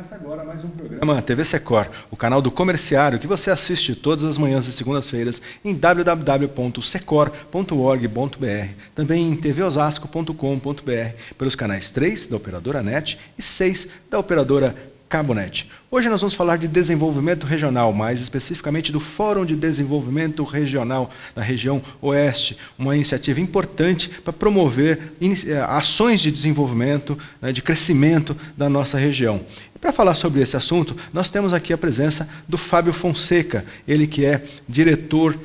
Começa agora mais um programa TV Secor, o canal do comerciário que você assiste todas as manhãs e segundas-feiras em www.secor.org.br, também em tvosasco.com.br, pelos canais 3 da operadora NET e 6 da operadora Cabonet. Hoje nós vamos falar de desenvolvimento regional, mais especificamente do Fórum de Desenvolvimento Regional da região Oeste, uma iniciativa importante para promover ações de desenvolvimento, de crescimento da nossa região. E para falar sobre esse assunto, nós temos aqui a presença do Fábio Fonseca, ele que é diretor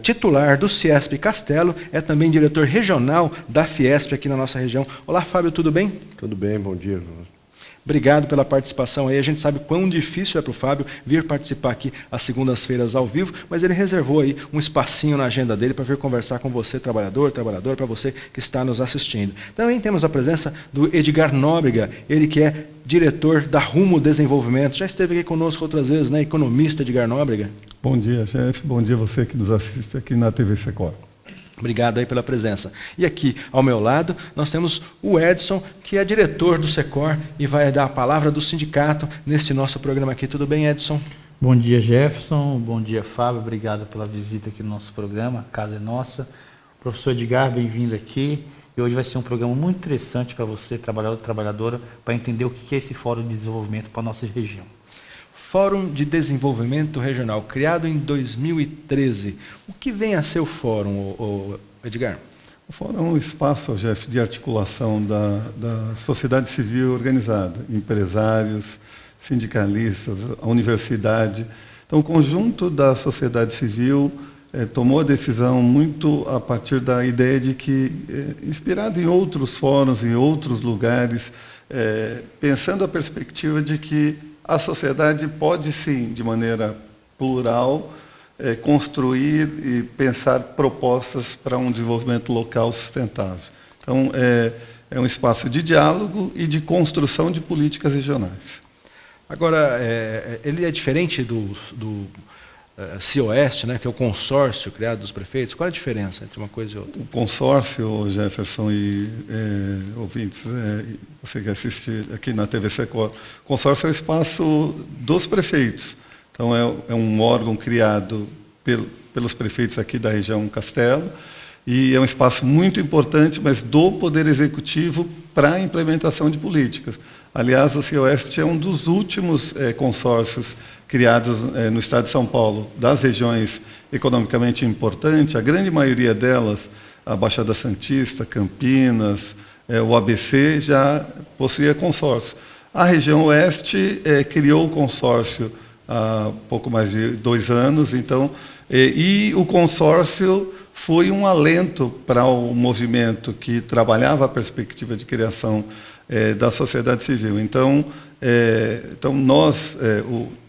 titular do Ciesp Castelo, é também diretor regional da Fiesp aqui na nossa região. Olá, Fábio, tudo bem? Tudo bem, bom dia. Obrigado pela participação aí. A gente sabe quão difícil é para o Fábio vir participar aqui às segundas-feiras ao vivo, mas ele reservou aí um espacinho na agenda dele para vir conversar com você, trabalhador, para você que está nos assistindo. Também temos a presença do Edgar Nóbrega, ele que é diretor da Rumo Desenvolvimento. Já esteve aqui conosco outras vezes, né? Economista Edgar Nóbrega. Bom dia, chefe. Bom dia você que nos assiste aqui na TV Secor. Obrigado aí pela presença. E aqui, ao meu lado, nós temos o Edson, que é diretor do Secor e vai dar a palavra do sindicato nesse nosso programa aqui. Tudo bem, Edson? Bom dia, Jefferson. Bom dia, Fábio. Obrigado pela visita aqui no nosso programa. A casa é nossa. Professor Edgar, bem-vindo aqui. E hoje vai ser um programa muito interessante para você, trabalhador e trabalhadora, para entender o que é esse Fórum de Desenvolvimento para a nossa região. Fórum de Desenvolvimento Regional, criado em 2013. O que vem a ser o Fórum, Edgar? O Fórum é um espaço, Jeff, de articulação da sociedade civil organizada, empresários, sindicalistas, a universidade. Então, o conjunto da sociedade civil tomou a decisão muito a partir da ideia de que, inspirado em outros fóruns, em outros lugares, pensando a perspectiva de que a sociedade pode, sim, de maneira plural, construir e pensar propostas para um desenvolvimento local sustentável. Então, é um espaço de diálogo e de construção de políticas regionais. Agora, ele é diferente do CIOeste, né, que é o consórcio criado dos prefeitos. Qual é a diferença entre uma coisa e outra? O consórcio, Jefferson e ouvintes, você que assiste aqui na TV Secor, o consórcio é o espaço dos prefeitos. Então, é um órgão criado pelos prefeitos aqui da região Castelo, e é um espaço muito importante, mas do Poder Executivo para a implementação de políticas. Aliás, o CIOeste é um dos últimos consórcios criados no estado de São Paulo, das regiões economicamente importantes, a grande maioria delas, a Baixada Santista, Campinas, o ABC, já possuía consórcio. A região Oeste criou o consórcio há pouco mais de 2 anos, então, e o consórcio foi um alento para o movimento que trabalhava a perspectiva de criação da sociedade civil. Então nós,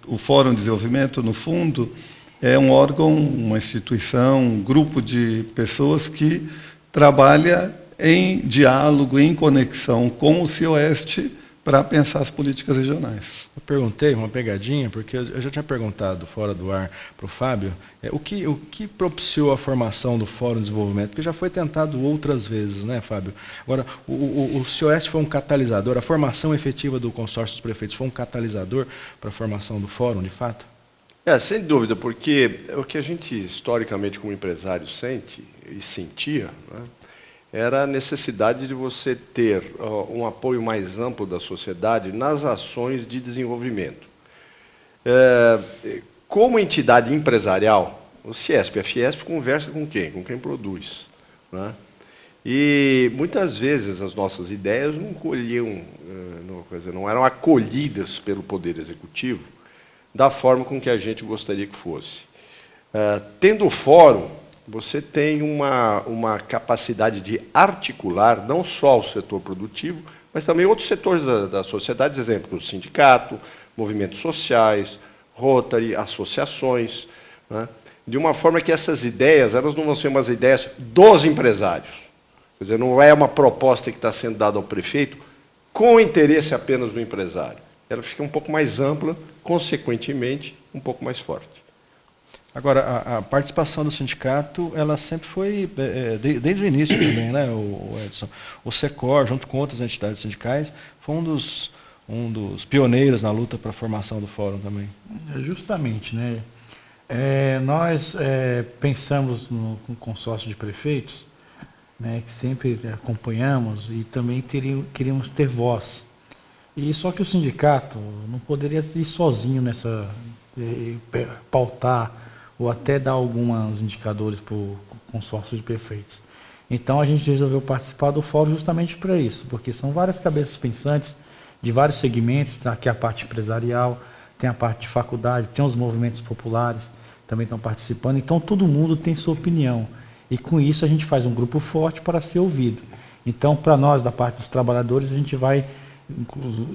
o Fórum de Desenvolvimento, no fundo, é um órgão, uma instituição, um grupo de pessoas que trabalha em diálogo, em conexão com o CIOeste para pensar as políticas regionais. Eu perguntei, uma pegadinha, porque eu já tinha perguntado fora do ar para o Fábio, o que propiciou a formação do Fórum de Desenvolvimento, porque já foi tentado outras vezes, né, Fábio? Agora, o CIOeste foi um catalisador, a formação efetiva do consórcio dos prefeitos foi um catalisador para a formação do Fórum, de fato? Sem dúvida, porque o que a gente, historicamente, como empresário, sente e sentia, né, era a necessidade de você ter um apoio mais amplo da sociedade nas ações de desenvolvimento. Como entidade empresarial, o Ciesp e a Fiesp conversa com quem? Com quem produz, né? E muitas vezes as nossas ideias não eram acolhidas pelo Poder Executivo da forma com que a gente gostaria que fosse. Tendo o fórum, você tem uma capacidade de articular não só o setor produtivo, mas também outros setores da sociedade, por exemplo, o sindicato, movimentos sociais, Rotary, associações, né, de uma forma que essas ideias, elas não vão ser umas ideias dos empresários. Quer dizer, não é uma proposta que está sendo dada ao prefeito com o interesse apenas do empresário. Ela fica um pouco mais ampla, consequentemente, um pouco mais forte. Agora, a participação do sindicato, ela sempre foi, desde o início também, né, o Edson? O Secor, junto com outras entidades sindicais, foi um um dos pioneiros na luta para a formação do fórum também. Justamente, né? Nós pensamos no consórcio de prefeitos, né, que sempre acompanhamos e também queríamos ter voz. E só que o sindicato não poderia ir sozinho nessa, pautar ou até dar alguns indicadores para o consórcio de prefeitos. Então a gente resolveu participar do fórum justamente para isso, porque são várias cabeças pensantes de vários segmentos, tá? Aqui a parte empresarial, tem a parte de faculdade, tem os movimentos populares, também estão participando, então todo mundo tem sua opinião. E com isso a gente faz um grupo forte para ser ouvido. Então, para nós, da parte dos trabalhadores, a gente vai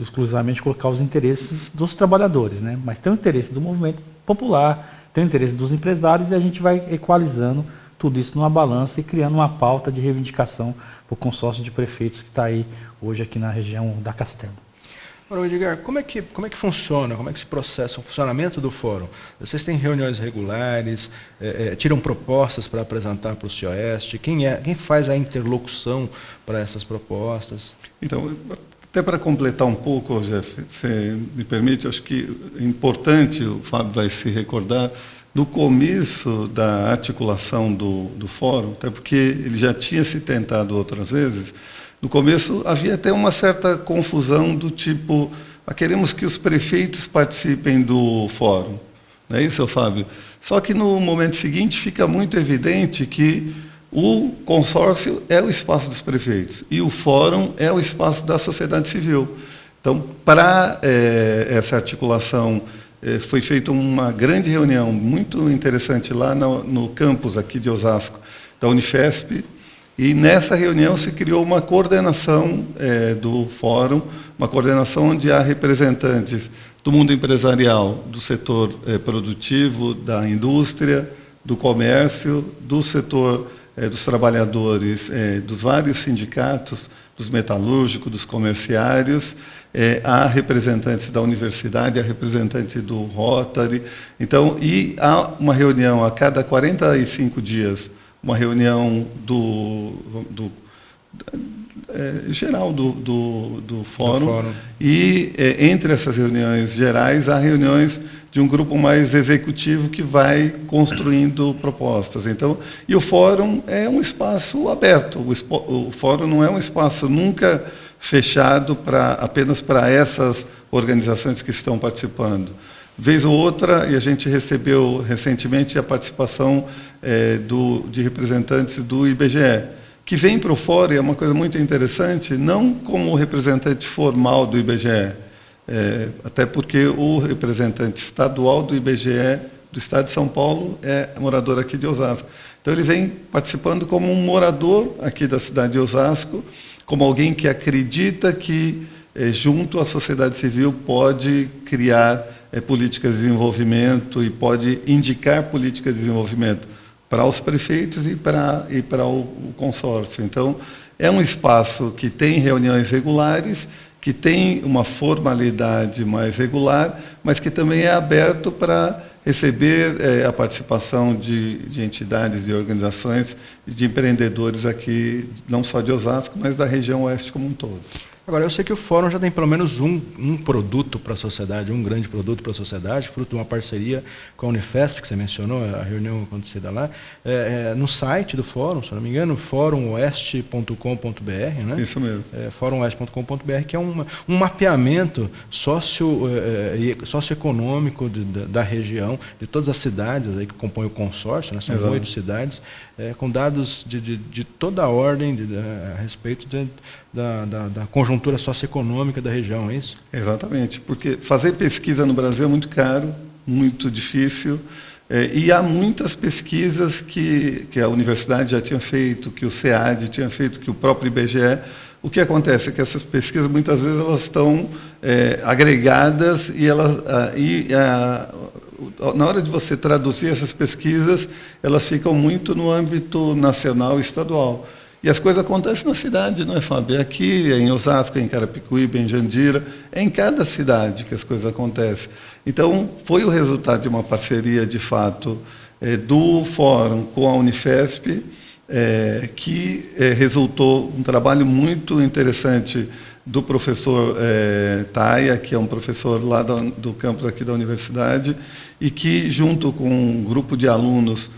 exclusivamente colocar os interesses dos trabalhadores, né? Mas tem o interesse do movimento popular, tem o interesse dos empresários e a gente vai equalizando tudo isso numa balança e criando uma pauta de reivindicação para o consórcio de prefeitos que está aí hoje aqui na região da Castelo. Agora, Edgar, como é que funciona, como é que se processa o funcionamento do fórum? Vocês têm reuniões regulares, tiram propostas para apresentar para o CIOeste? Quem faz a interlocução para essas propostas? Então, até para completar um pouco, Jeff, se me permite, acho que é importante, o Fábio vai se recordar, no começo da articulação do fórum, até porque ele já tinha se tentado outras vezes, no começo havia até uma certa confusão do tipo, queremos que os prefeitos participem do fórum, não é isso, Fábio? Só que no momento seguinte fica muito evidente que o consórcio é o espaço dos prefeitos e o fórum é o espaço da sociedade civil. Então, para essa articulação, foi feita uma grande reunião muito interessante lá no campus aqui de Osasco, da Unifesp, e nessa reunião se criou uma coordenação do fórum, uma coordenação onde há representantes do mundo empresarial, do setor produtivo, da indústria, do comércio, do setor dos trabalhadores, dos vários sindicatos, dos metalúrgicos, dos comerciários, há representantes da universidade, há representante do Rotary. Então, e há uma reunião a cada 45 dias, uma reunião geral do fórum. E entre essas reuniões gerais, há reuniões de um grupo mais executivo que vai construindo propostas. Então, e o fórum é um espaço aberto. O fórum não é um espaço nunca fechado apenas para essas organizações que estão participando. Vez ou outra, e a gente recebeu recentemente a participação de representantes do IBGE, que vem para o fórum, e é uma coisa muito interessante, não como representante formal do IBGE, até porque o representante estadual do IBGE do Estado de São Paulo é morador aqui de Osasco. Então ele vem participando como um morador aqui da cidade de Osasco, como alguém que acredita que, junto à sociedade civil, pode criar políticas de desenvolvimento e pode indicar políticas de desenvolvimento para os prefeitos e para o consórcio. Então, é um espaço que tem reuniões regulares, que tem uma formalidade mais regular, mas que também é aberto para receber a participação de entidades, de organizações e de empreendedores aqui, não só de Osasco, mas da região oeste como um todo. Agora, eu sei que o fórum já tem pelo menos um produto para a sociedade, um grande produto para a sociedade, fruto de uma parceria com a Unifesp, que você mencionou, a reunião acontecida lá, no site do fórum, se não me engano, fórumoeste.com.br, né? Isso mesmo. Fórumoeste.com.br, que é um mapeamento socioeconômico da região, de todas as cidades aí que compõem o consórcio, né? São Exato. 8 cidades, com dados de toda a ordem a respeito da conjuntura socioeconômica da região, é isso? Exatamente, porque fazer pesquisa no Brasil é muito caro, muito difícil, e há muitas pesquisas que a universidade já tinha feito, que o SEAD tinha feito, que o próprio IBGE. O que acontece é que essas pesquisas, muitas vezes, elas estão agregadas e na hora de você traduzir essas pesquisas, elas ficam muito no âmbito nacional e estadual. E as coisas acontecem na cidade, não é, Fábio? É aqui, em Osasco, em Carapicuíba, em Jandira, é em cada cidade que as coisas acontecem. Então, foi o resultado de uma parceria, de fato, do Fórum com a Unifesp, que resultou um trabalho muito interessante do professor Taia, que é um professor lá do campus aqui da universidade, e que, junto com um grupo de alunos,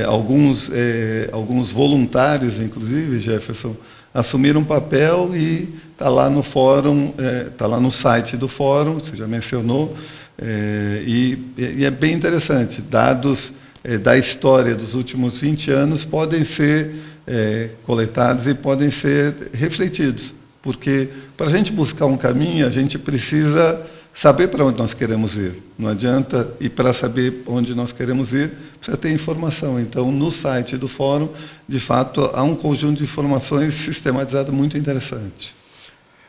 alguns voluntários, inclusive, Jefferson, assumiram um papel e está lá no fórum, está lá no site do fórum, você já mencionou, e é bem interessante. Dados da história dos últimos 20 anos podem ser coletados e podem ser refletidos, porque para a gente buscar um caminho, a gente precisa saber para onde nós queremos ir. Não adianta, e para saber onde nós queremos ir, precisa ter informação. Então, no site do fórum, de fato, há um conjunto de informações sistematizado muito interessante.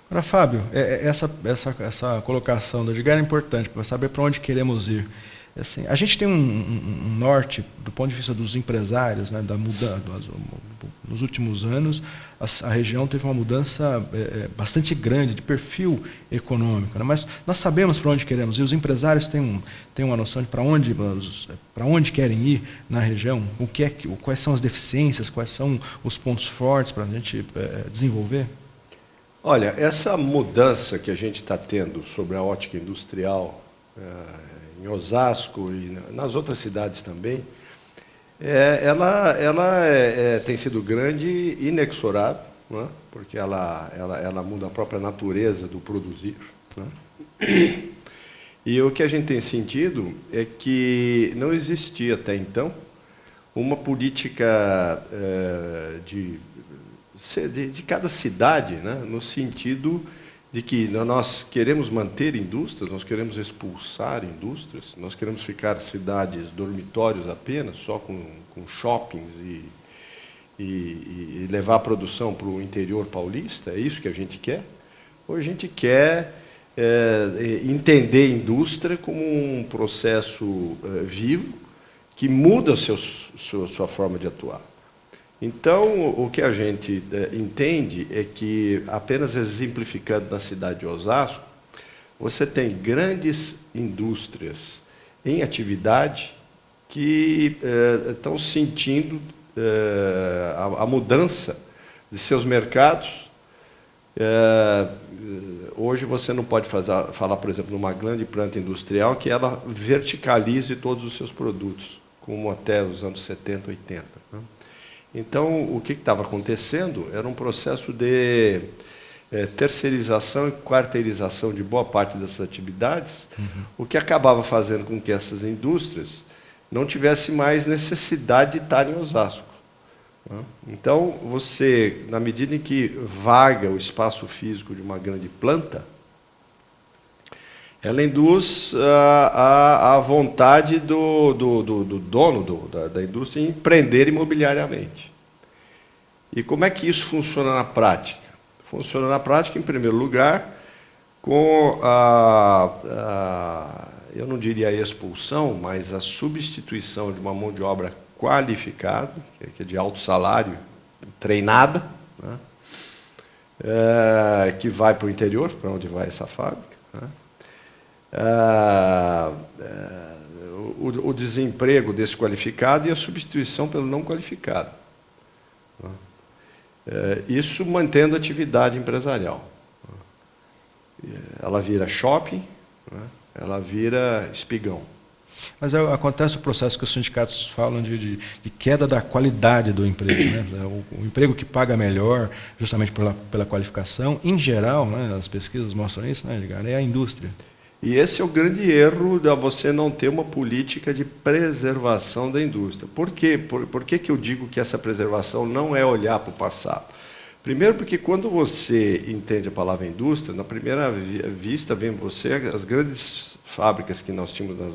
Agora, Fábio, essa colocação do Edgar é importante para saber para onde queremos ir. Assim, a gente tem um norte, do ponto de vista dos empresários, né, nos últimos anos, a região teve uma mudança bastante grande de perfil econômico, né, mas nós sabemos para onde queremos ir, os empresários têm uma noção de para onde querem ir na região, quais são as deficiências, quais são os pontos fortes para a gente desenvolver? Olha, essa mudança que a gente está tendo sobre a ótica industrial em Osasco e nas outras cidades também, ela tem sido grande e inexorável, né? Porque ela muda a própria natureza do produzir, né? E o que a gente tem sentido é que não existia até então uma política de cada cidade, né? No sentido de que nós queremos manter indústrias, nós queremos expulsar indústrias, nós queremos ficar cidades dormitórios apenas, só com shoppings e levar a produção para o interior paulista, é isso que a gente quer? Ou a gente quer entender a indústria como um processo vivo que muda sua forma de atuar? Então, o que a gente entende é que, apenas exemplificando na cidade de Osasco, você tem grandes indústrias em atividade que estão sentindo a mudança de seus mercados. Hoje você não pode falar, por exemplo, numa grande planta industrial que ela verticalize todos os seus produtos, como até os anos 70, 80. Né? Então, o que estava acontecendo era um processo de terceirização e quarteirização de boa parte dessas atividades, o que acabava fazendo com que essas indústrias não tivessem mais necessidade de estar em Osasco. Né? Então, você, na medida em que vaga o espaço físico de uma grande planta, ela induz a vontade do dono da indústria em empreender imobiliariamente. E como é que isso funciona na prática? Funciona na prática, em primeiro lugar, com eu não diria a expulsão, mas a substituição de uma mão de obra qualificada, que é de alto salário, treinada, né? Que vai para o interior, para onde vai essa fábrica, né? O desemprego desse qualificado e a substituição pelo não qualificado. Isso mantendo a atividade empresarial. Ela vira shopping, né? Ela vira espigão. Mas acontece o processo que os sindicatos falam de queda da qualidade do emprego, né? O emprego que paga melhor, justamente pela qualificação, em geral, né, as pesquisas mostram isso, né, Edgar, é a indústria. E esse é o grande erro de você não ter uma política de preservação da indústria. Por quê? Por que eu digo que essa preservação não é olhar para o passado? Primeiro porque quando você entende a palavra indústria, na primeira vista vem você as grandes fábricas que nós tínhamos na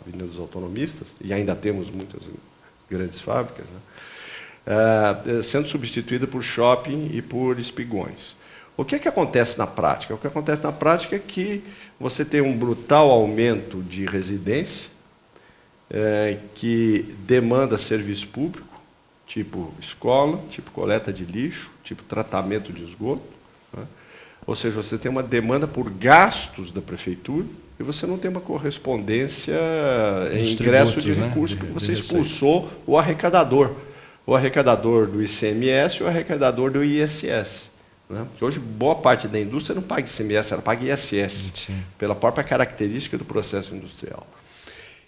Avenida dos Autonomistas, e ainda temos muitas grandes fábricas, né, sendo substituída por shopping e por espigões. O que acontece na prática? O que acontece na prática é que você tem um brutal aumento de residência, que demanda serviço público, tipo escola, tipo coleta de lixo, tipo tratamento de esgoto, né? Ou seja, você tem uma demanda por gastos da prefeitura e você não tem uma correspondência em ingresso de recursos, porque você expulsou o arrecadador. o arrecadador do ICMS e o arrecadador do ISS. Né? Porque hoje, boa parte da indústria não paga ICMS, ela paga ISS, pela própria característica do processo industrial.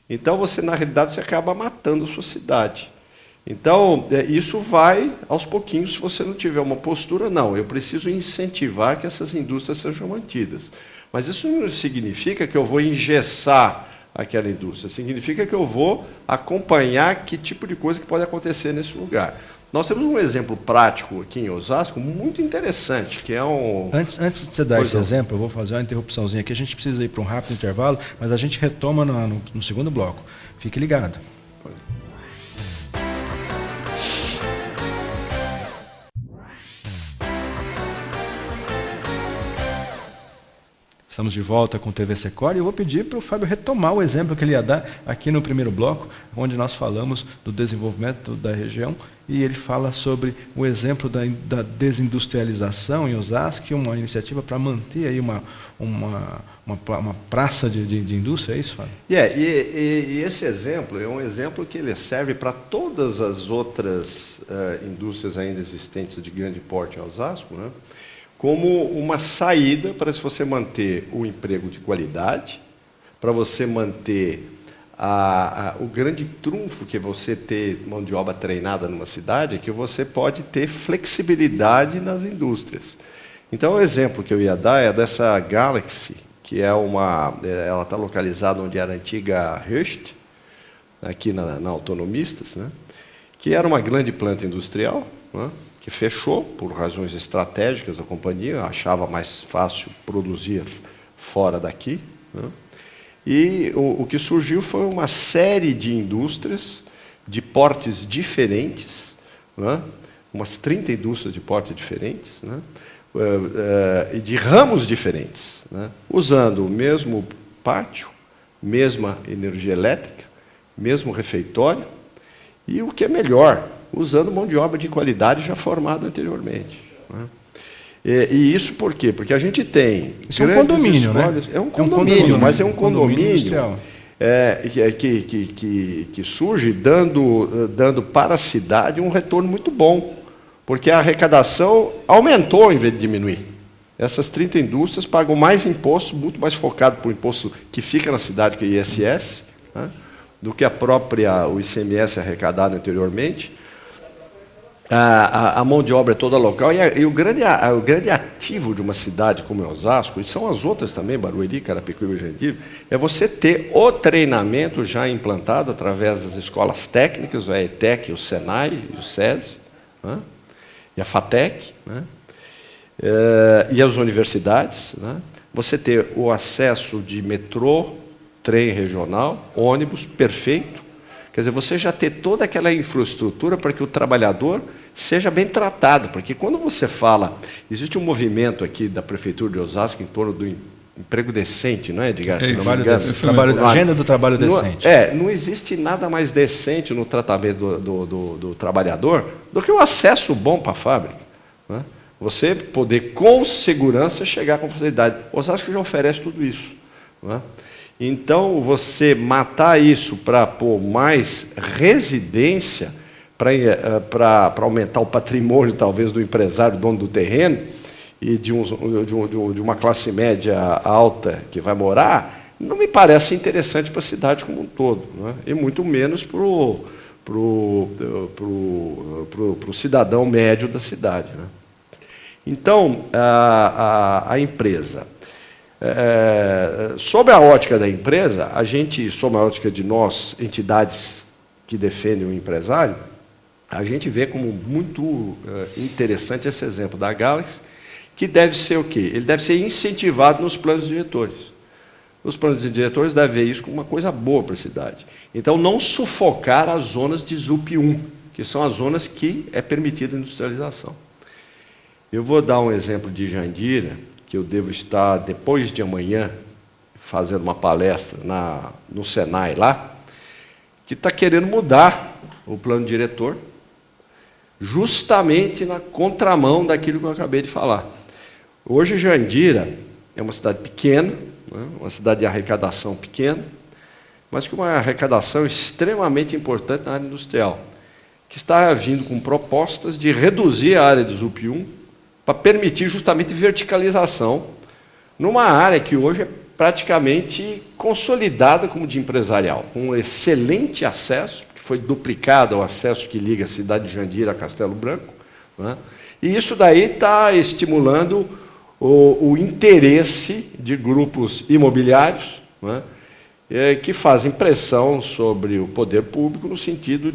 Então, na realidade, você acaba matando a sua cidade. Então, isso vai aos pouquinhos, se você não tiver uma postura, não, eu preciso incentivar que essas indústrias sejam mantidas. Mas isso não significa que eu vou engessar aquela indústria, significa que eu vou acompanhar que tipo de coisa que pode acontecer nesse lugar. Nós temos um exemplo prático aqui em Osasco, muito interessante, que é um... Antes de você dar esse exemplo, eu vou fazer uma interrupçãozinha aqui, a gente precisa ir para um rápido intervalo, mas a gente retoma no segundo bloco. Fique ligado. Estamos de volta com o TV Secor e eu vou pedir para o Fábio retomar o exemplo que ele ia dar aqui no primeiro bloco, onde nós falamos do desenvolvimento da região e ele fala sobre o exemplo da desindustrialização em Osasco, uma iniciativa para manter aí uma praça de indústria, é isso, Fábio? E esse exemplo é um exemplo que ele serve para todas as outras indústrias ainda existentes de grande porte em Osasco, né? Como uma saída para se você manter o emprego de qualidade, para você manter o grande trunfo que é você ter mão de obra treinada numa cidade, é que você pode ter flexibilidade nas indústrias. Então, o exemplo que eu ia dar é dessa Galaxy, que ela está localizada onde era a antiga Hearst, aqui na Autonomistas, né? Que era uma grande planta industrial, né? Que fechou por razões estratégicas da companhia, achava mais fácil produzir fora daqui, né? E o que surgiu foi uma série de indústrias de portes diferentes, né? Umas 30 indústrias de portes diferentes, né? E de ramos diferentes, né? Usando o mesmo pátio, mesma energia elétrica, mesmo refeitório, e o que é melhor, usando mão de obra de qualidade já formada anteriormente, né? E isso por quê? Porque a gente tem... Isso é um condomínio, escolhas, né? É um condomínio, mas é um condomínio que surge dando para a cidade um retorno muito bom, porque a arrecadação aumentou em vez de diminuir. Essas 30 indústrias pagam mais imposto, muito mais focado para o imposto que fica na cidade, que é o ISS, né? Do que o ICMS arrecadado anteriormente. A mão de obra é toda local, e o grande ativo de uma cidade como é Osasco, e são as outras também, Barueri, Carapicuíba e Jandira, é você ter o treinamento já implantado através das escolas técnicas, a ETEC, o SENAI, o SESI, né? E a FATEC, né? E as universidades, né? Você ter o acesso de metrô, trem regional, ônibus, perfeito. Quer dizer, você já ter toda aquela infraestrutura para que o trabalhador seja bem tratado. Porque quando você fala... Existe um movimento aqui da Prefeitura de Osasco em torno do emprego decente, não é, Edgar? Agenda do trabalho decente. Não existe nada mais decente no tratamento do trabalhador do que o acesso bom para a fábrica, né? Você poder, com segurança, chegar com facilidade. Osasco já oferece tudo isso, né? Então, você matar isso para pôr mais residência, para aumentar o patrimônio, talvez, do empresário, dono do terreno, e de uma classe média alta que vai morar, não me parece interessante para a cidade como um todo, né? E muito menos para o cidadão médio da cidade, né? Então, a empresa... sob a ótica da empresa, sob a ótica de nós, entidades que defendem o empresário, a gente vê como muito interessante esse exemplo da Galaxy, que deve ser o quê? Ele deve ser incentivado nos planos diretores. Os planos diretores devem ver isso como uma coisa boa para a cidade. Então, não sufocar as zonas de ZUP 1, que são as zonas que é permitida a industrialização. Eu vou dar um exemplo de Jandira, que eu devo estar, depois de amanhã, fazendo uma palestra no Senai lá, que está querendo mudar o plano diretor, justamente na contramão daquilo que eu acabei de falar. Hoje, Jandira é uma cidade pequena, né, uma cidade de arrecadação pequena, mas com uma arrecadação extremamente importante na área industrial, que está vindo com propostas de reduzir a área de ZUP1 para permitir justamente verticalização numa área que hoje é praticamente consolidada como de empresarial, com um excelente acesso, que foi duplicado o acesso que liga a cidade de Jandira a Castelo Branco, né? E isso daí está estimulando o interesse de grupos imobiliários, né, que fazem pressão sobre o poder público no sentido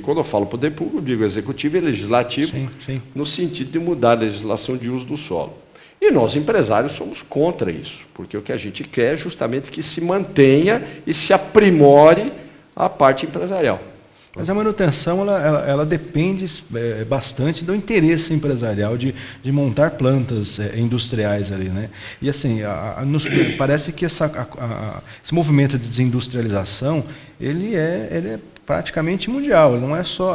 quando eu falo poder público, eu digo executivo e legislativo, Sim. no sentido de mudar a legislação de uso do solo. E nós, empresários, somos contra isso, porque o que a gente quer é justamente que se mantenha e se aprimore a parte empresarial. Mas a manutenção, ela depende bastante do interesse empresarial de montar plantas industriais ali, né? E assim, parece que esse movimento de desindustrialização, ele é praticamente mundial, ele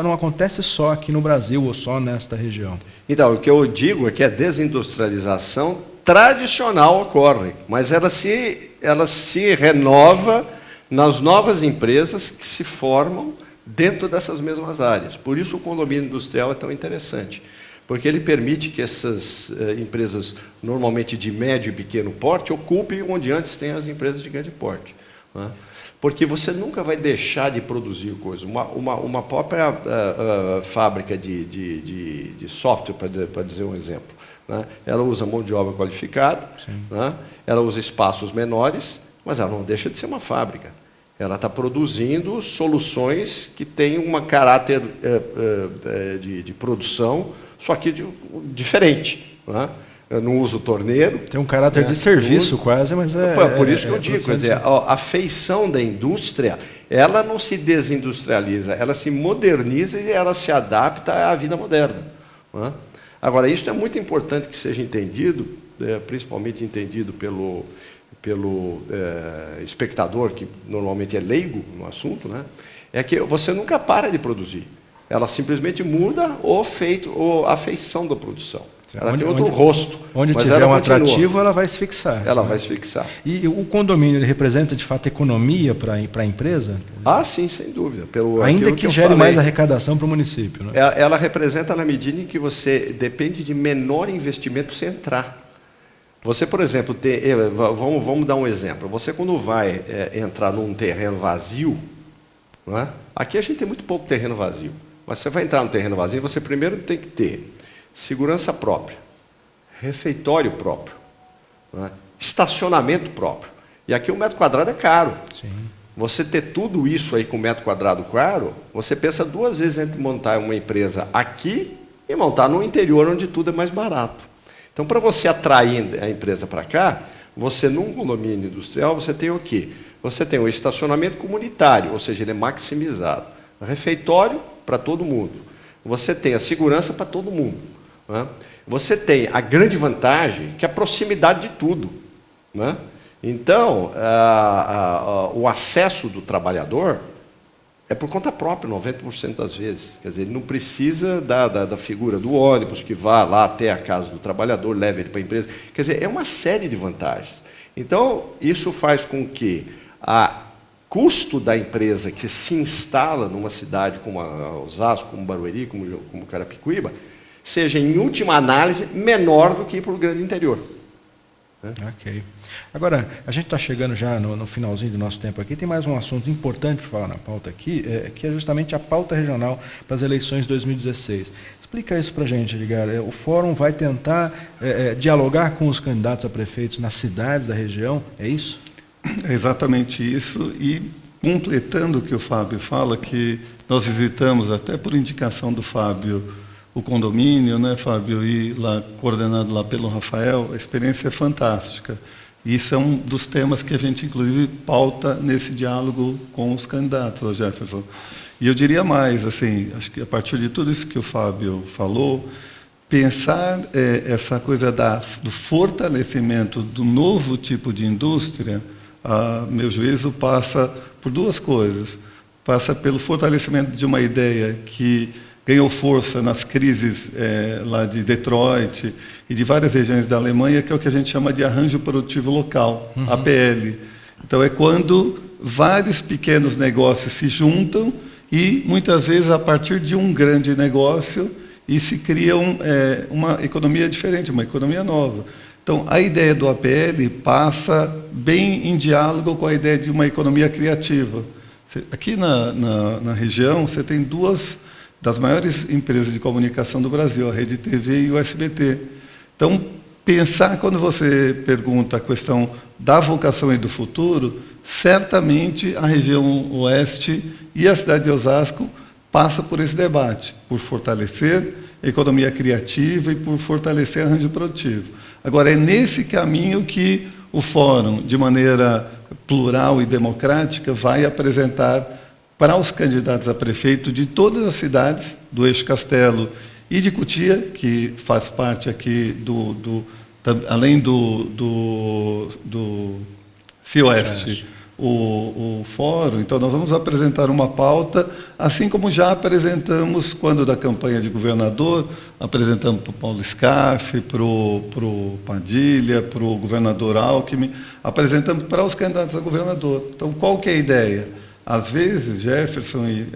não acontece só aqui no Brasil ou só nesta região. Então, o que eu digo é que a desindustrialização tradicional ocorre, mas ela se renova nas novas empresas que se formam dentro dessas mesmas áreas. Por isso o condomínio industrial é tão interessante, porque ele permite que essas empresas, normalmente de médio e pequeno porte, ocupem onde antes tem as empresas de grande porte, né? Porque você nunca vai deixar de produzir coisas. Uma própria fábrica de software, para dizer um exemplo, né? Ela usa mão de obra qualificada, né? Ela usa espaços menores, mas ela não deixa de ser uma fábrica. Ela está produzindo soluções que têm um caráter de produção, só que diferente, né? Eu não uso torneiro. Tem um caráter de serviço quase, mas por isso que eu digo, quer dizer, a feição da indústria, ela não se desindustrializa, ela se moderniza e ela se adapta à vida moderna, né? Agora, isso é muito importante que seja entendido, principalmente entendido pelo espectador, que normalmente é leigo no assunto, né? É que você nunca para de produzir. Ela simplesmente muda a feição da produção. Ela tem outro rosto. Onde mas tiver ela um continua. atrativo, ela vai se fixar. Ela vai se fixar. E o condomínio, ele representa, de fato, economia para a empresa? Ah, sim, sem dúvida. Ainda que gere mais arrecadação para o município, né? Ela representa na medida em que você depende de menor investimento para você entrar. Você, por exemplo, vamos dar um exemplo. Você, quando vai entrar num terreno vazio, não é? Aqui a gente tem muito pouco terreno vazio, mas você vai entrar no terreno vazio, você primeiro tem que ter segurança própria, refeitório próprio, não é? Estacionamento próprio. E aqui o metro quadrado é caro. Sim. Você ter tudo isso aí com metro quadrado caro, você pensa duas vezes entre montar uma empresa aqui e montar no interior, onde tudo é mais barato. Então, para você atrair a empresa para cá, você num condomínio industrial, você tem o quê? Você tem o estacionamento comunitário, ou seja, ele é maximizado. O refeitório para todo mundo. Você tem a segurança para todo mundo, né? Você tem a grande vantagem, que é a proximidade de tudo, né? Então, o acesso do trabalhador é por conta própria, 90% das vezes. Quer dizer, ele não precisa da figura do ônibus que vá lá até a casa do trabalhador, leve ele para a empresa. Quer dizer, é uma série de vantagens. Então, isso faz com que o custo da empresa que se instala numa cidade como Osasco, como Barueri, como Carapicuíba, seja, em última análise, menor do que ir para o grande interior. Ok. Agora, a gente está chegando já no finalzinho do nosso tempo aqui, tem mais um assunto importante para falar na pauta aqui, que é justamente a pauta regional para as eleições de 2016. Explica isso para a gente, Edgar. O Fórum vai tentar dialogar com os candidatos a prefeitos nas cidades da região, é isso? É exatamente isso, e completando o que o Fábio fala, que nós visitamos, até por indicação do Fábio, o condomínio, né, Fábio, e lá, coordenado lá pelo Rafael, a experiência é fantástica. E isso é um dos temas que a gente, inclusive, pauta nesse diálogo com os candidatos, Jefferson. E eu diria mais, assim, acho que a partir de tudo isso que o Fábio falou, pensar essa coisa do fortalecimento do novo tipo de indústria, a meu juízo, passa por duas coisas. Passa pelo fortalecimento de uma ideia que ganhou força nas crises lá de Detroit e de várias regiões da Alemanha, que é o que a gente chama de arranjo produtivo local, APL. Então, é quando vários pequenos negócios se juntam e muitas vezes a partir de um grande negócio e se cria uma economia diferente, uma economia nova. Então, a ideia do APL passa bem em diálogo com a ideia de uma economia criativa. Aqui na região, você tem duas das maiores empresas de comunicação do Brasil, a Rede TV e o SBT. Então, pensar, quando você pergunta a questão da vocação e do futuro, certamente a região oeste e a cidade de Osasco passa por esse debate, por fortalecer a economia criativa e por fortalecer arranjo produtivo. Agora, é nesse caminho que o Fórum, de maneira plural e democrática, vai apresentar para os candidatos a prefeito de todas as cidades do Eixo Castelo e de Cotia, que faz parte aqui além do Cioeste, o fórum. Então, nós vamos apresentar uma pauta, assim como já apresentamos, quando da campanha de governador, apresentamos para o Paulo Scaff, para o Padilha, para o governador Alckmin, apresentamos para os candidatos a governador. Então, qual que é a ideia? Às vezes, Jefferson e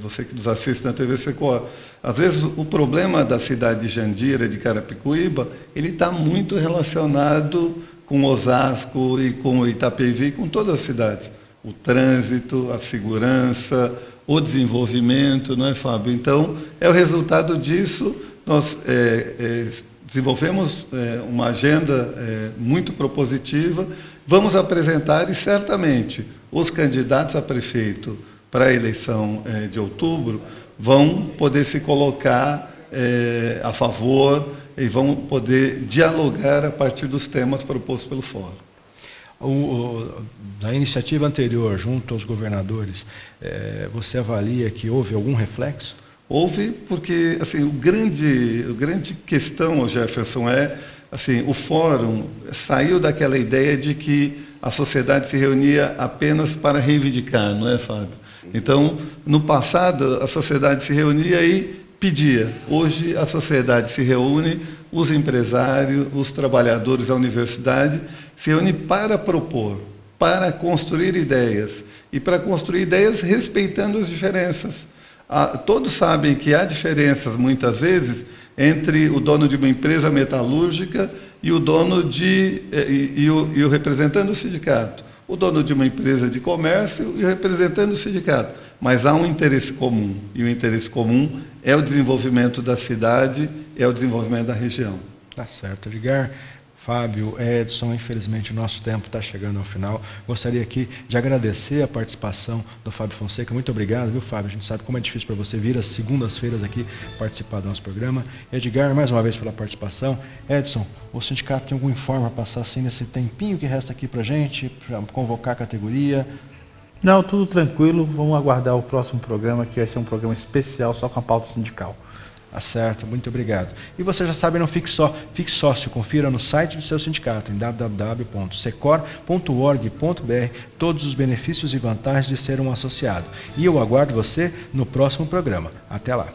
você que nos assiste na TV Secor, às vezes o problema da cidade de Jandira, de Carapicuíba, ele está muito relacionado com Osasco e com Itapevi, com todas as cidades. O trânsito, a segurança, o desenvolvimento, não é, Fábio? Então, é o resultado disso. Nós desenvolvemos uma agenda muito propositiva, vamos apresentar e certamente os candidatos a prefeito para a eleição de outubro vão poder se colocar a favor e vão poder dialogar a partir dos temas propostos pelo Fórum. Da iniciativa anterior, junto aos governadores, você avalia que houve algum reflexo? Houve, porque assim, o grande questão, Jefferson, assim, o Fórum saiu daquela ideia de que a sociedade se reunia apenas para reivindicar, não é, Fábio? Então, no passado, a sociedade se reunia e pedia. Hoje, a sociedade se reúne, os empresários, os trabalhadores da universidade, se reúnem para propor, para construir ideias. E para construir ideias respeitando as diferenças. Todos sabem que há diferenças, muitas vezes, entre o dono de uma empresa metalúrgica e o dono e o representante do sindicato. O dono de uma empresa de comércio e o representante do sindicato. Mas há um interesse comum, e o interesse comum é o desenvolvimento da cidade, é o desenvolvimento da região. Tá certo, Edgar. Fábio, Edson, infelizmente o nosso tempo está chegando ao final. Gostaria aqui de agradecer a participação do Fábio Fonseca. Muito obrigado, viu, Fábio? A gente sabe como é difícil para você vir às segundas-feiras aqui participar do nosso programa. Edgar, mais uma vez pela participação. Edson, o sindicato tem algum informe para passar assim nesse tempinho que resta aqui para a gente, para convocar a categoria? Não, tudo tranquilo. Vamos aguardar o próximo programa, que vai ser um programa especial só com a pauta sindical. Tá certo, muito obrigado. E você já sabe, não fique só, fique sócio, confira no site do seu sindicato, em www.secor.org.br, todos os benefícios e vantagens de ser um associado. E eu aguardo você no próximo programa. Até lá.